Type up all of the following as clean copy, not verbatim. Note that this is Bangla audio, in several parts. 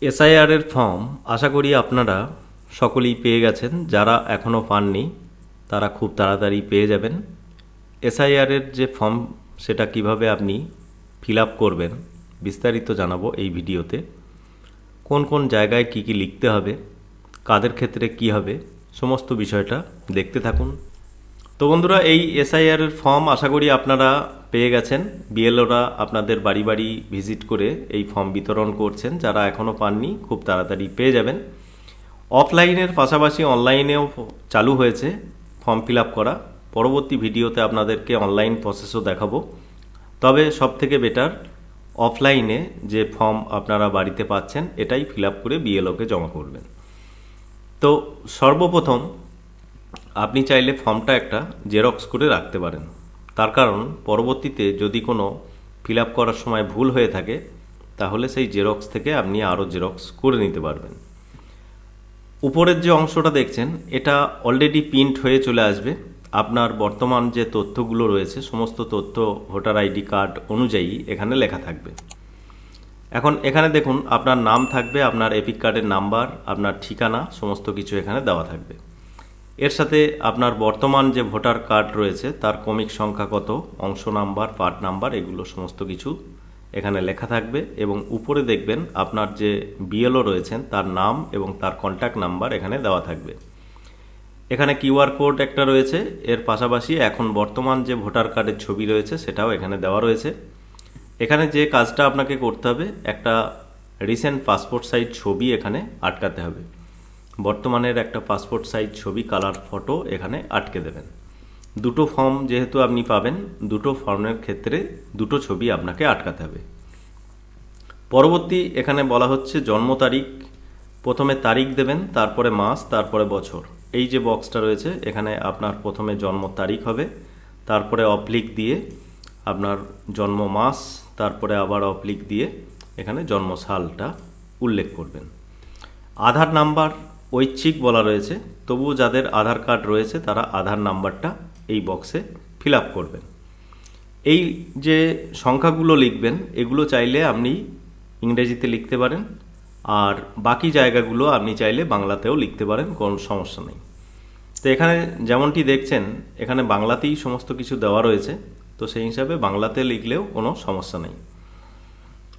এসআইআর এর ফর্ম আশা করি আপনারা সকলেই পেয়ে গেছেন। যারা এখনও পাননি তারা খুব তাড়াতাড়ি পেয়ে যাবেন। এসআইআর এর যে ফর্ম সেটা কিভাবে আপনি ফিল আপ করবেন বিস্তারিত জানাবো এই ভিডিওতে। কোন কোন জায়গায় কি কি লিখতে হবে, কাদের ক্ষেত্রে কি হবে, সমস্ত বিষয়টা দেখতে থাকুন। তো বন্ধুরা, এই এসআইআর এর ফর্ম আশা করি আপনারা পেয়ে গেছেন। বিএলওরা আপনাদের বাড়ি বাড়ি ভিজিট করে এই ফর্ম বিতরণ করছেন। যারা এখনও পাননি খুব তাড়াতাড়ি পেয়ে যাবেন। অফলাইনের পাশাপাশি অনলাইনেও চালু হয়েছে ফর্ম ফিল আপ করা। পরবর্তী ভিডিওতে আপনাদেরকে অনলাইন প্রসেসও দেখাবো। তবে সবথেকে বেটার অফলাইনে যে ফর্ম আপনারা বাড়িতে পাচ্ছেন এটাই ফিল আপ করে বিএলওকে জমা করবেন। তো সর্বপ্রথম আপনি চাইলে ফর্মটা একটা জেরক্স করে রাখতে পারেন। তার কারণ পরবর্তীতে যদি কোনো ফিল আপ করার সময় ভুল হয়ে থাকে তাহলে সেই জেরক্স থেকে আপনি আরও জেরক্স করে নিতে পারবেন। উপরের যে অংশটা দেখছেন এটা অলরেডি প্রিন্ট হয়ে চলে আসবে। আপনার বর্তমান যে তথ্যগুলো রয়েছে সমস্ত তথ্য ভোটার আইডি কার্ড অনুযায়ী এখানে লেখা থাকবে। এখন এখানে দেখুন আপনার নাম থাকবে, আপনার এপিক কার্ডের নাম্বার, আপনার ঠিকানা, সমস্ত কিছু এখানে দেওয়া থাকবে। এর সাথে আপনার বর্তমান যে ভোটার কার্ড রয়েছে তার ক্রমিক সংখ্যা কত, অংশ নাম্বার, পার্ট নাম্বার, এগুলো সমস্ত কিছু এখানে লেখা থাকবে। এবং উপরে দেখবেন আপনার যে বিএলও রয়েছেন তার নাম এবং তার কন্ট্যাক্ট নাম্বার এখানে দেওয়া থাকবে। এখানে কিউআর কোড একটা রয়েছে। এর পাশাপাশি এখন বর্তমান যে ভোটার কার্ডের ছবি রয়েছে সেটাও এখানে দেওয়া রয়েছে। এখানে যে কাজটা আপনাকে করতে হবে, একটা রিসেন্ট পাসপোর্ট সাইজ ছবি এখানে আটকাতে হবে। বর্তমানের একটা পাসপোর্ট সাইজ ছবি কালার ফটো এখানে আটকে দেবেন। দুটো ফর্ম যেহেতু আপনি পাবেন, দুটো ফর্মের ক্ষেত্রে দুটো ছবি আপনাকে আটকাতে হবে। পরবর্তী এখানে বলা হচ্ছে জন্ম তারিখ। প্রথমে তারিখ দেবেন, তারপরে মাস, তারপরে বছর। এই যে বক্সটা রয়েছে এখানে আপনার প্রথমে জন্ম তারিখ হবে, তারপরে অবলিক দিয়ে আপনার জন্ম মাস, তারপরে আবার অবলিক দিয়ে এখানে জন্ম সালটা উল্লেখ করবেন। আধার নাম্বার ঐচ্ছিক বলা রয়েছে, তবুও যাদের আধার কার্ড রয়েছে তারা আধার নাম্বারটা এই বক্সে ফিল আপ করবেন। এই যে সংখ্যাগুলো লিখবেন এগুলো চাইলে আপনি ইংরেজিতে লিখতে পারেন, আর বাকি জায়গাগুলো আপনি চাইলে বাংলাতেও লিখতে পারেন, কোনো সমস্যা নেই। তো এখানে যেমনটি দেখছেন এখানে বাংলাতেই সমস্ত কিছু দেওয়া রয়েছে, তো সেই হিসাবে বাংলাতে লিখলেও কোনো সমস্যা নেই।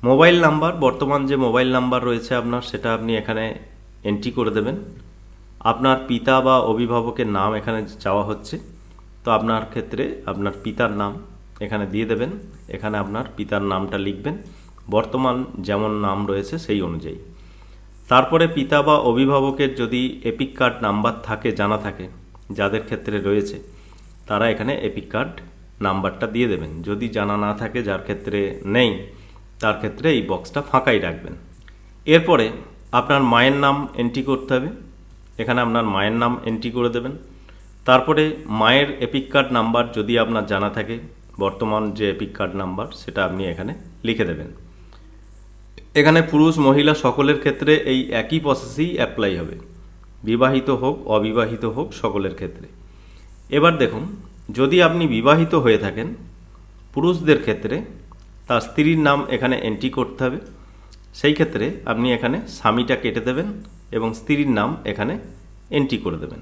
মোবাইল নাম্বার, বর্তমান যে মোবাইল নাম্বার রয়েছে আপনার সেটা আপনি এখানে এন্ট্রি করে দেবেন। আপনার পিতা বা অভিভাবকের নাম এখানে চাওয়া হচ্ছে, তো আপনার ক্ষেত্রে আপনার পিতার নাম এখানে দিয়ে দেবেন। এখানে আপনার পিতার নামটা লিখবেন বর্তমান যেমন নাম রয়েছে সেই অনুযায়ী। তারপরে পিতা বা অভিভাবকের যদি এপিক কার্ড নাম্বার থাকে, জানা থাকে, যাদের ক্ষেত্রে রয়েছে তারা এখানে এপিক কার্ড নাম্বারটা দিয়ে দেবেন। যদি জানা না থাকে, যার ক্ষেত্রে নেই, তার ক্ষেত্রে এই বক্সটা ফাঁকাই রাখবেন। এরপরে আপনার মায়ের নাম এন্ট্রি করতে হবে। এখানে আপনার মায়ের নাম এন্ট্রি করে দেবেন। তারপরে মায়ের এপিক কার্ড নাম্বার যদি আপনার জানা থাকে, বর্তমান যে এপিক কার্ড নাম্বার সেটা আপনি এখানে লিখে দেবেন। এখানে পুরুষ মহিলা সকলের ক্ষেত্রে এই একই প্রসেসই অ্যাপ্লাই হবে, বিবাহিত হোক অবিবাহিত হোক সকলের ক্ষেত্রে। এবার দেখুন, যদি আপনি বিবাহিত হয়ে থাকেন পুরুষদের ক্ষেত্রে তার স্ত্রীর নাম এখানে এন্ট্রি করতে হবে। সেই ক্ষেত্রে আপনি এখানে স্বামীটা কেটে দেবেন এবং স্ত্রীর নাম এখানে এন্ট্রি করে দেবেন।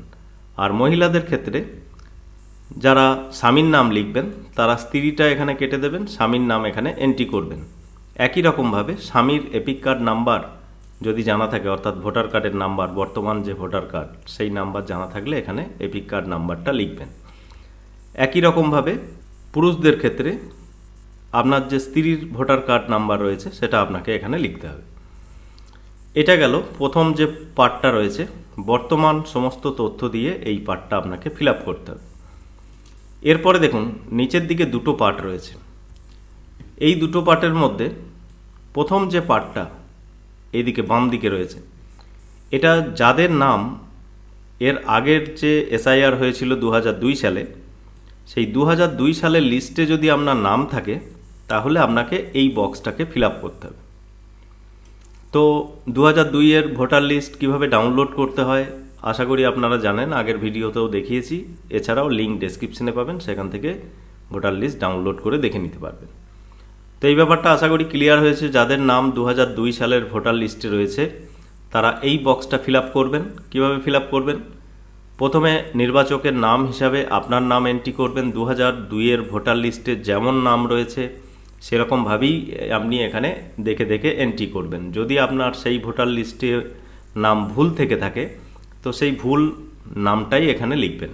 আর মহিলাদের ক্ষেত্রে যারা স্বামীর নাম লিখবেন তারা স্ত্রীটা এখানে কেটে দেবেন, স্বামীর নাম এখানে এন্ট্রি করবেন। একই রকমভাবে স্বামীর এপিক কার্ড নাম্বার যদি জানা থাকে, অর্থাৎ ভোটার কার্ডের নাম্বার, বর্তমান যে ভোটার কার্ড সেই নাম্বার জানা থাকলে এখানে এপিক কার্ড নাম্বারটা লিখবেন। একই রকমভাবে পুরুষদের ক্ষেত্রে আপনার যে স্ত্রীর ভোটার কার্ড নাম্বার রয়েছে সেটা আপনাকে এখানে লিখতে হবে। এটা গেল প্রথম যে পার্টটা রয়েছে, বর্তমান সমস্ত তথ্য দিয়ে এই পার্টটা আপনাকে ফিল আপ করতে হবে। এরপরে দেখুন নিচের দিকে দুটো পার্ট রয়েছে। এই দুটো পার্টের মধ্যে প্রথম যে পার্টটা এইদিকে বাম দিকে রয়েছে, এটা যাদের নাম এর আগের যে এসআইআর হয়েছিল 2002 সালে, সেই 2002 সালের লিস্টে যদি আপনার নাম থাকে তাহলে আপনাকে এই বক্সটাকে ফিল আপ করতে হবে। তো 2002 এর ভোটার লিস্ট কিভাবে ডাউনলোড করতে হয় আশা করি আপনারা জানেন, আগের ভিডিওতেও দেখিয়েছি। এছাড়াও লিঙ্ক ডেসক্রিপশনে পাবেন, সেখান থেকে ভোটার লিস্ট ডাউনলোড করে দেখে নিতে পারবেন। তো তো এই ব্যাপারটা আশা করি ক্লিয়ার হয়েছে। যাদের নাম 2002 সালের ভোটার লিস্টে রয়েছে তারা এই বক্সটা ফিল আপ করবেন। কীভাবে ফিল আপ করবেন? প্রথমে নির্বাচকের নাম হিসাবে আপনার নাম এন্ট্রি করবেন। 2002-এর ভোটার লিস্টে যেমন নাম রয়েছে সেরকমভাবেই আপনি এখানে দেখে দেখে এন্ট্রি করবেন। যদি আপনার সেই ভোটার লিস্টে নাম ভুল থেকে থাকে তো সেই ভুল নামটাই এখানে লিখবেন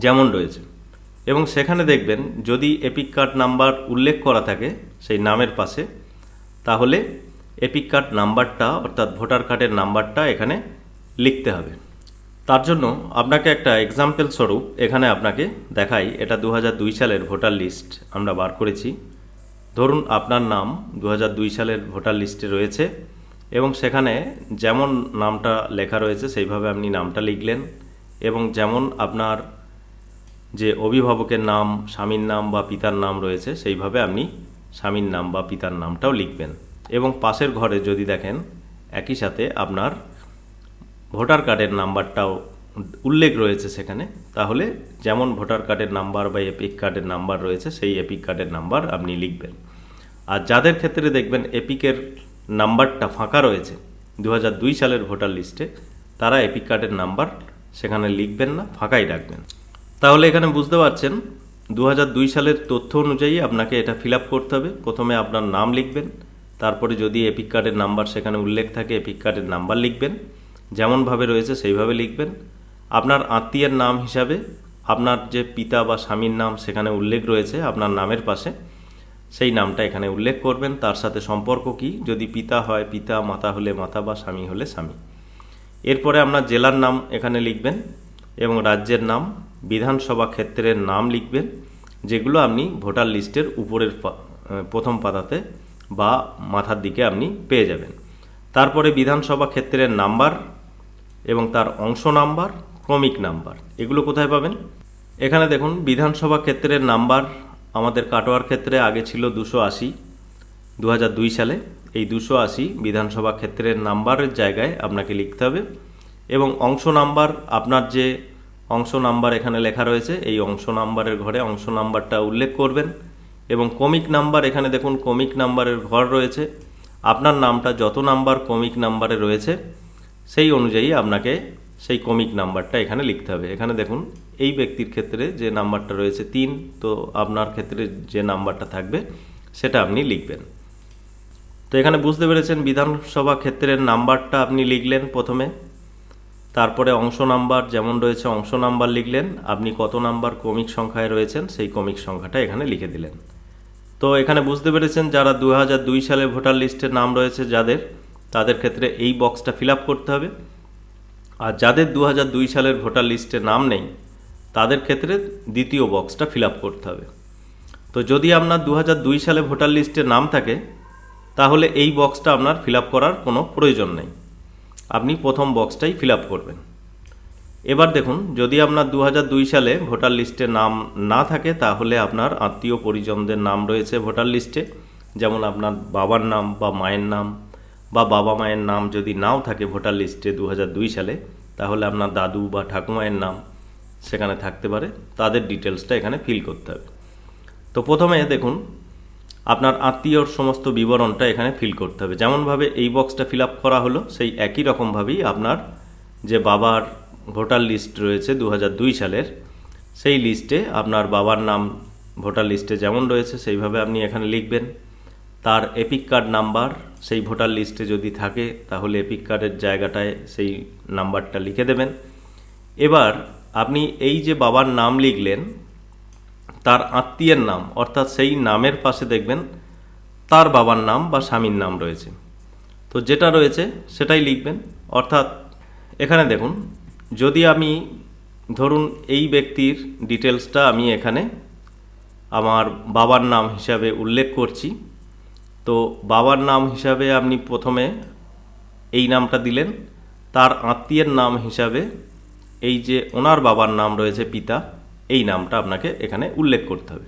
যেমন রয়েছে, এবং সেখানে দেখবেন যদি এপিক কার্ড নাম্বার উল্লেখ করা থাকে সেই নামের পাশে, তাহলে এপিক কার্ড নাম্বারটা অর্থাৎ ভোটার কার্ডের নাম্বারটা এখানে লিখতে হবে। তার জন্য আপনাকে একটা এক্সাম্পল স্বরূপ এখানে আপনাকে দেখাই। এটা 2002 সালের ভোটার লিস্ট আমরা বার করেছি। ধরুন আপনার নাম 2002 সালের ভোটার লিস্টে রয়েছে এবং সেখানে যেমন নামটা লেখা রয়েছে সেইভাবে আপনি নামটা লিখলেন, এবং যেমন আপনার যে অভিভাবকের নাম, স্বামীর নাম বা পিতার নাম রয়েছে সেইভাবে আপনি স্বামীর নাম বা পিতার নামটাও লিখবেন। এবং পাশের ঘরে যদি দেখেন একই সাথে আপনার ভোটার কার্ডের নাম্বারটাও উল্লেখ রয়েছে সেখানে, তাহলে যেমন ভোটার কার্ডের নাম্বার বা এপিক কার্ডের নাম্বার রয়েছে সেই এপিক কার্ডের নাম্বার আপনি লিখবেন। আর যাদের ক্ষেত্রে দেখবেন এপিকের নাম্বারটা ফাঁকা রয়েছে 2002 সালের ভোটার লিস্টে, তারা এপিক কার্ডের নাম্বার সেখানে লিখবেন না, ফাঁকাই রাখবেন। তাহলে এখানে বুঝতে পারছেন 2002 সালের তথ্য অনুযায়ী আপনাকে এটা ফিল আপ করতে হবে। প্রথমে আপনার নাম লিখবেন, তারপরে যদি এপিক কার্ডের নাম্বার সেখানে উল্লেখ থাকে এপিক কার্ডের নাম্বার লিখবেন, যেমনভাবে রয়েছে সেইভাবে লিখবেন। আপনার আত্মীয়ের নাম হিসাবে আপনার যে পিতা বা স্বামীর নাম সেখানে উল্লেখ রয়েছে আপনার নামের পাশে, সেই নামটা এখানে উল্লেখ করবেন। তার সাথে সম্পর্ক কি, যদি পিতা হয় পিতা, মাতা হলে মাতা বা স্বামী হলে স্বামী। এরপরে আপনার জেলার নাম এখানে লিখবেন এবং রাজ্যের নাম, বিধানসভা ক্ষেত্রের নাম লিখবেন, যেগুলো আপনি ভোটার লিস্টের উপরের প্রথম পাতাতে বা মাথার দিকে আপনি পেয়ে যাবেন। তারপরে বিধানসভা ক্ষেত্রের নাম্বার এবং তার অংশ নাম্বার, ক্রমিক নাম্বার, এগুলো কোথায় পাবেন? এখানে দেখুন বিধানসভা ক্ষেত্রের নাম্বার আমাদের কাটোয়ার ক্ষেত্রে আগে ছিল 280 2002 সালে। এই 280 বিধানসভা ক্ষেত্রের নাম্বারের জায়গায় আপনাকে লিখতে হবে, এবং অংশ নাম্বার আপনার যে অংশ নাম্বার এখানে লেখা রয়েছে এই অংশ নাম্বারের ঘরে অংশ নাম্বারটা উল্লেখ করবেন। এবং ক্রমিক নাম্বার এখানে দেখুন ক্রমিক নাম্বারের ঘর রয়েছে, আপনার নামটা যত নাম্বার ক্রমিক নাম্বারে রয়েছে সেই অনুযায়ী আপনাকে সেই ক্রমিক নাম্বারটা এখানে লিখতে হবে। এখানে দেখুন এই ব্যক্তির ক্ষেত্রে যে নাম্বারটা রয়েছে 3, তো আপনার ক্ষেত্রে যে নাম্বারটা থাকবে সেটা আপনি লিখবেন। তো এখানে বুঝতে পেরেছেন বিধানসভা ক্ষেত্রের নাম্বারটা আপনি লিখলেন প্রথমে, তারপরে অংশ নাম্বার যেমন রয়েছে অংশ নাম্বার লিখলেন, আপনি কত নাম্বার ক্রমিক সংখ্যায় রয়েছেন সেই ক্রমিক সংখ্যাটা এখানে লিখে দিলেন। তো এখানে বুঝতে পেরেছেন যারা 2002 সালে ভোটার লিস্টের নাম রয়েছে যাদের, তাদের ক্ষেত্রে এই বক্সটা ফিল আপ করতে হবে। আর যাদের 2002 সালের ভোটার লিস্টে নাম নেই তাদের ক্ষেত্রে দ্বিতীয় বক্সটা ফিল আপ করতে হবে। তো যদি আপনার 2002 সালে ভোটার লিস্টে নাম থাকে তাহলে এই বক্সটা আপনার ফিল আপ করার কোনো প্রয়োজন নেই, আপনি প্রথম বক্সটাই ফিল আপ করবেন। এবার দেখুন যদি আপনার 2002 সালে ভোটার লিস্টে নাম না থাকে তাহলে আপনার আত্মীয় পরিজনদের নাম রয়েছে ভোটার লিস্টে, যেমন আপনার বাবার নাম বা মায়ের নাম, বা বাবা মায়ের নাম যদি নাও থাকে ভোটার লিস্টে 2002 সালে, তাহলে আপনার দাদু বা ঠাকুমায়ের নাম সেখানে থাকতে পারে, তাদের ডিটেলসটা এখানে ফিল করতে হবে। তো প্রথমে দেখুন আপনার আত্মীয়র সমস্ত বিবরণটা এখানে ফিল করতে হবে। যেমনভাবে এই বক্সটা ফিল আপ করা হলো সেই একই রকমভাবেই আপনার যে বাবার ভোটার লিস্ট রয়েছে 2002 সালের, সেই লিস্টে আপনার বাবার নাম ভোটার লিস্টে যেমন রয়েছে সেইভাবে আপনি এখানে লিখবেন। তার এপিক কার্ড নাম্বার সেই ভোটার লিস্টে যদি থাকে তাহলে এপিক কার্ডের জায়গাটায় সেই নাম্বারটা লিখে দেবেন। এবার আপনি এই যে বাবার নাম লিখলেন তার আত্মীয়ের নাম অর্থাৎ সেই নামের পাশে দেখবেন তার বাবার নাম বা স্বামীর নাম রয়েছে, তো যেটা রয়েছে সেটাই লিখবেন। অর্থাৎ এখানে দেখুন যদি আমি ধরুন এই ব্যক্তির ডিটেলসটা আমি এখানে আমার বাবার নাম হিসাবে উল্লেখ করছি, তো বাবার নাম হিসাবে আপনি প্রথমে এই নামটা দিলেন, তার আত্মীয়ের নাম হিসাবে এই যে ওনার বাবার নাম রয়েছে পিতা, এই নামটা আপনাকে এখানে উল্লেখ করতে হবে।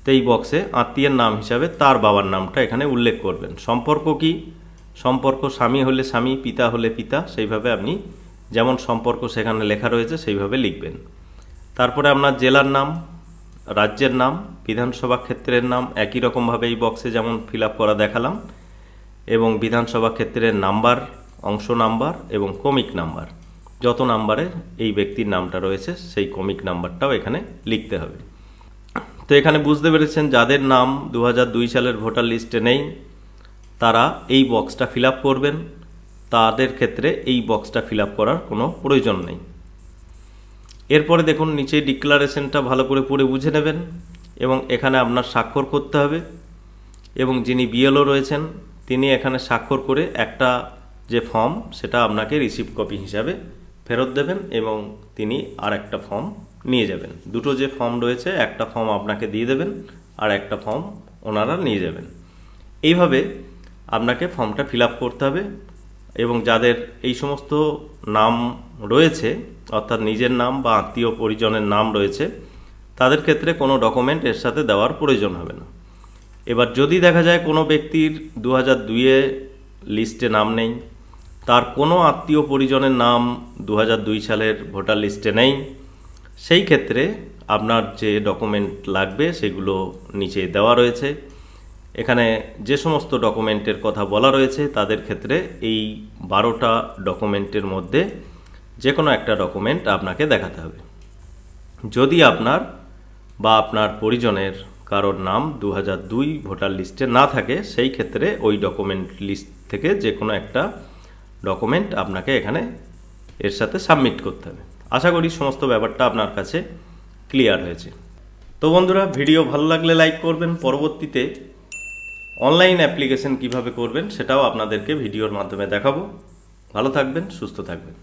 তো এই বক্সে আত্মীয়ের নাম হিসাবে তার বাবার নামটা এখানে উল্লেখ করবেন। সম্পর্ক কি, সম্পর্ক স্বামী হলে স্বামী, পিতা হলে পিতা, সেইভাবে আপনি যেমন সম্পর্ক সেখানে লেখা রয়েছে সেইভাবে লিখবেন। তারপরে আপনার জেলার নাম রাজ্যের নাম, বিধানসভা ক্ষেত্রের নাম একই রকমভাবে এই বক্সে যেমন ফিল আপ করা দেখালাম, এবং বিধানসভা ক্ষেত্রের নাম্বার, অংশ নাম্বার এবং ক্রমিক নাম্বার, যত নাম্বারে এই ব্যক্তির নামটা রয়েছে সেই ক্রমিক নাম্বারটাও এখানে লিখতে হবে। তো এখানে বুঝতে পেরেছেন যাদের নাম 2002 সালের ভোটার লিস্টে নেই তারা এই বক্সটা ফিল আপ করবেন, তাদের ক্ষেত্রে এই বক্সটা ফিল আপ করার কোনো প্রয়োজন নেই। এরপরে দেখুন নিচে ডিক্লারেশনটা ভালো করে পড়ে বুঝে নেবেন এবং এখানে আপনার স্বাক্ষর করতে হবে, এবং যিনি বিএলও রয়েছেন তিনি এখানে স্বাক্ষর করে একটা যে ফর্ম সেটা আপনাকে রিসিভ কপি হিসাবে ফেরত দেবেন এবং তিনি আর একটা ফর্ম নিয়ে যাবেন। দুটো যে ফর্ম রয়েছে একটা ফর্ম আপনাকে দিয়ে দেবেন আর একটা ফর্ম ওনারা নিয়ে যাবেন। এইভাবে আপনাকে ফর্মটা ফিল আপ করতে হবে, এবং যাদের এই সমস্ত নাম রয়েছে অর্থাৎ নিজের নাম বা আত্মীয় পরিজনের নাম রয়েছে তাদের ক্ষেত্রে কোনো ডকুমেন্ট এর সাথে দেওয়ার প্রয়োজন হবে না। এবার যদি দেখা যায় কোনো ব্যক্তির 2002 লিস্টে নাম নেই, তার কোনো আত্মীয় পরিজনের নাম 2002 সালের ভোটার লিস্টে নেই, সেই ক্ষেত্রে আপনার যে ডকুমেন্ট লাগবে সেগুলো নিচে দেওয়া রয়েছে। এখানে যে সমস্ত ডকুমেন্টের কথা বলা রয়েছে তাদের ক্ষেত্রে এই 12টা ডকুমেন্টের মধ্যে যে কোনো একটা ডকুমেন্ট আপনাকে দেখাতে হবে। যদি আপনার বা আপনার পরিজনের কারোর নাম 2002 ভোটার লিস্টে না থাকে সেই ক্ষেত্রে ওই ডকুমেন্ট লিস্ট থেকে যে কোনো একটা ডকুমেন্ট আপনাকে এখানে এর সাথে সাবমিট করতে হবে। আশা করি সমস্ত ব্যাপারটা আপনার কাছে ক্লিয়ার হয়েছে। তো বন্ধুরা, ভিডিও ভালো লাগলে লাইক করবেন। পরবর্তীতে অনলাইন অ্যাপ্লিকেশন কিভাবে করবেন সেটাও আপনাদেরকে ভিডিওর মাধ্যমে দেখাবো। ভালো থাকবেন, সুস্থ থাকবেন।